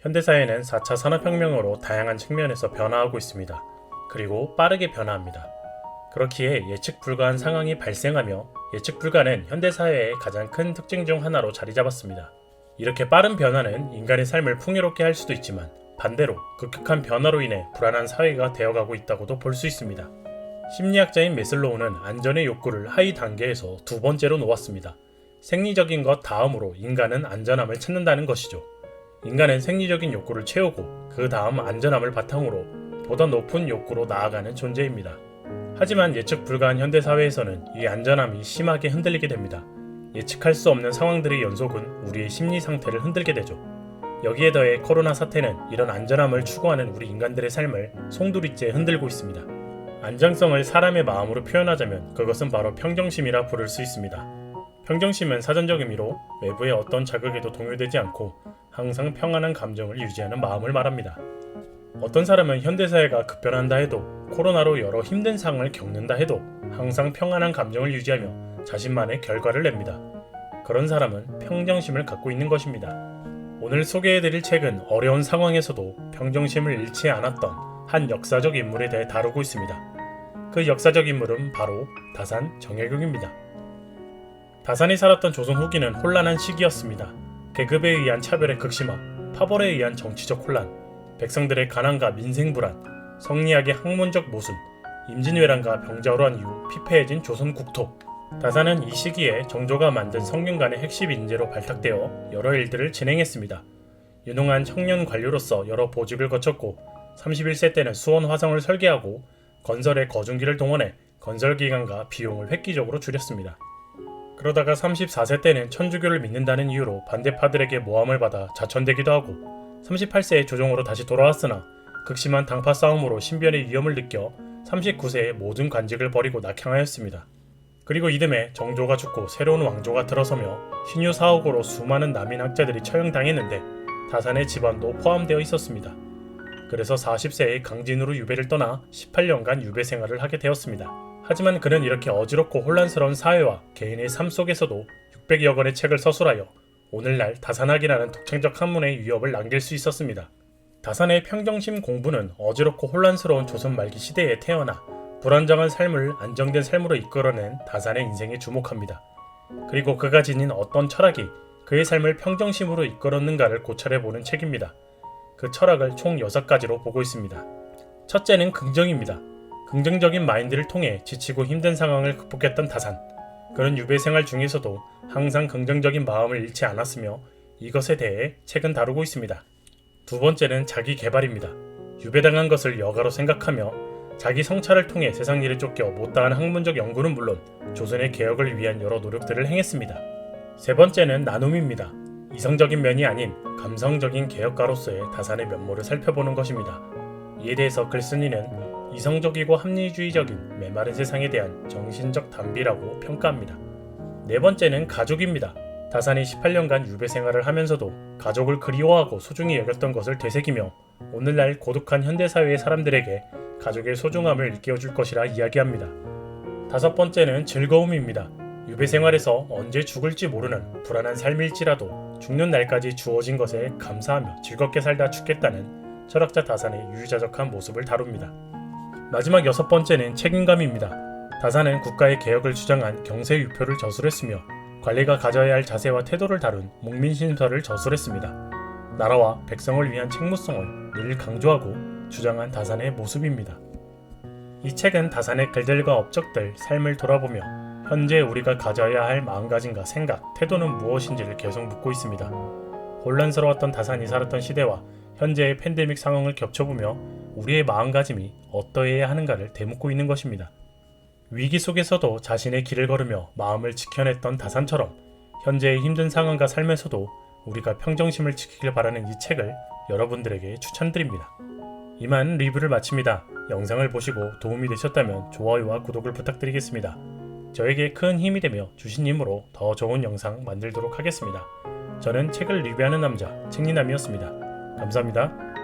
현대사회는 4차 산업혁명으로 다양한 측면에서 변화하고 있습니다. 그리고 빠르게 변화합니다. 그렇기에 예측 불가한 상황이 발생하며 예측 불가는 현대사회의 가장 큰 특징 중 하나로 자리 잡았습니다. 이렇게 빠른 변화는 인간의 삶을 풍요롭게 할 수도 있지만 반대로 급격한 변화로 인해 불안한 사회가 되어가고 있다고도 볼 수 있습니다. 심리학자인 메슬로우는 안전의 욕구를 하위 단계에서 두 번째로 놓았습니다. 생리적인 것 다음으로 인간은 안전함을 찾는다는 것이죠. 인간은 생리적인 욕구를 채우고 그 다음 안전함을 바탕으로 보다 높은 욕구로 나아가는 존재입니다. 하지만 예측 불가한 현대사회에서는 이 안전함이 심하게 흔들리게 됩니다. 예측할 수 없는 상황들의 연속은 우리의 심리 상태를 흔들게 되죠. 여기에 더해 코로나 사태는 이런 안전함을 추구하는 우리 인간들의 삶을 송두리째 흔들고 있습니다. 안정성을 사람의 마음으로 표현하자면 그것은 바로 평정심이라 부를 수 있습니다. 평정심은 사전적 의미로 외부의 어떤 자극에도 동요되지 않고 항상 평안한 감정을 유지하는 마음을 말합니다. 어떤 사람은 현대사회가 급변한다 해도 코로나로 여러 힘든 상황을 겪는다 해도 항상 평안한 감정을 유지하며 자신만의 결과를 냅니다. 그런 사람은 평정심을 갖고 있는 것입니다. 오늘 소개해드릴 책은 어려운 상황에서도 평정심을 잃지 않았던 한 역사적 인물에 대해 다루고 있습니다. 그 역사적 인물은 바로 다산 정약용입니다. 다산이 살았던 조선 후기는 혼란한 시기였습니다. 계급에 의한 차별의 극심화, 파벌에 의한 정치적 혼란, 백성들의 가난과 민생 불안, 성리학의 학문적 모순, 임진왜란과 병자호란 이후 피폐해진 조선 국토. 다산은 이 시기에 정조가 만든 성균관의 핵심 인재로 발탁되어 여러 일들을 진행했습니다. 유능한 청년 관료로서 여러 보직을 거쳤고 31세 때는 수원 화성을 설계하고 건설의 거중기를 동원해 건설 기간과 비용을 획기적으로 줄였습니다. 그러다가 34세 때는 천주교를 믿는다는 이유로 반대파들에게 모함을 받아 자천되기도 하고 38세에 조정으로 다시 돌아왔으나 극심한 당파 싸움으로 신변의 위험을 느껴 39세에 모든 관직을 버리고 낙향하였습니다. 그리고 이듬해 정조가 죽고 새로운 왕조가 들어서며 신유 사옥으로 수많은 남인 학자들이 처형당했는데 다산의 집안도 포함되어 있었습니다. 그래서 40세에 강진으로 유배를 떠나 18년간 유배 생활을 하게 되었습니다. 하지만 그는 이렇게 어지럽고 혼란스러운 사회와 개인의 삶 속에서도 600여 권의 책을 서술하여 오늘날 다산학이라는 독창적 학문의 위협을 남길 수 있었습니다. 다산의 평정심 공부는 어지럽고 혼란스러운 조선 말기 시대에 태어나 불안정한 삶을 안정된 삶으로 이끌어낸 다산의 인생에 주목합니다. 그리고 그가 지닌 어떤 철학이 그의 삶을 평정심으로 이끌었는가를 고찰해보는 책입니다. 그 철학을 총 6가지로 보고 있습니다. 첫째는 긍정입니다. 긍정적인 마인드를 통해 지치고 힘든 상황을 극복했던 다산. 그는 유배 생활 중에서도 항상 긍정적인 마음을 잃지 않았으며 이것에 대해 책은 다루고 있습니다. 두 번째는 자기 개발입니다. 유배당한 것을 여가로 생각하며 자기 성찰을 통해 세상 일에 쫓겨 못다한 학문적 연구는 물론 조선의 개혁을 위한 여러 노력들을 행했습니다. 세 번째는 나눔입니다. 이성적인 면이 아닌 감성적인 개혁가로서의 다산의 면모를 살펴보는 것입니다. 이에 대해서 글쓴이는 이성적이고 합리주의적인 메마른 세상에 대한 정신적 담비라고 평가합니다. 네 번째는 가족입니다. 다산이 18년간 유배 생활을 하면서도 가족을 그리워하고 소중히 여겼던 것을 되새기며 오늘날 고독한 현대사회의 사람들에게 가족의 소중함을 일깨워줄 것이라 이야기합니다. 다섯 번째는 즐거움입니다. 유배 생활에서 언제 죽을지 모르는 불안한 삶일지라도 죽는 날까지 주어진 것에 감사하며 즐겁게 살다 죽겠다는 철학자 다산의 유유자적한 모습을 다룹니다. 마지막 여섯 번째는 책임감입니다. 다산은 국가의 개혁을 주장한 경세유표를 저술했으며 관리가 가져야 할 자세와 태도를 다룬 목민심서를 저술했습니다. 나라와 백성을 위한 책무성을 늘 강조하고 주장한 다산의 모습입니다. 이 책은 다산의 글들과 업적들, 삶을 돌아보며 현재 우리가 가져야 할 마음가짐과 생각, 태도는 무엇인지를 계속 묻고 있습니다. 혼란스러웠던 다산이 살았던 시대와 현재의 팬데믹 상황을 겹쳐보며 우리의 마음가짐이 어떠해야 하는가를 되묻고 있는 것입니다. 위기 속에서도 자신의 길을 걸으며 마음을 지켜냈던 다산처럼 현재의 힘든 상황과 삶에서도 우리가 평정심을 지키길 바라는 이 책을 여러분들에게 추천드립니다. 이만 리뷰를 마칩니다. 영상을 보시고 도움이 되셨다면 좋아요와 구독을 부탁드리겠습니다. 저에게 큰 힘이 되며 주신 힘으로 더 좋은 영상 만들도록 하겠습니다. 저는 책을 리뷰하는 남자 책리남이었습니다. 감사합니다.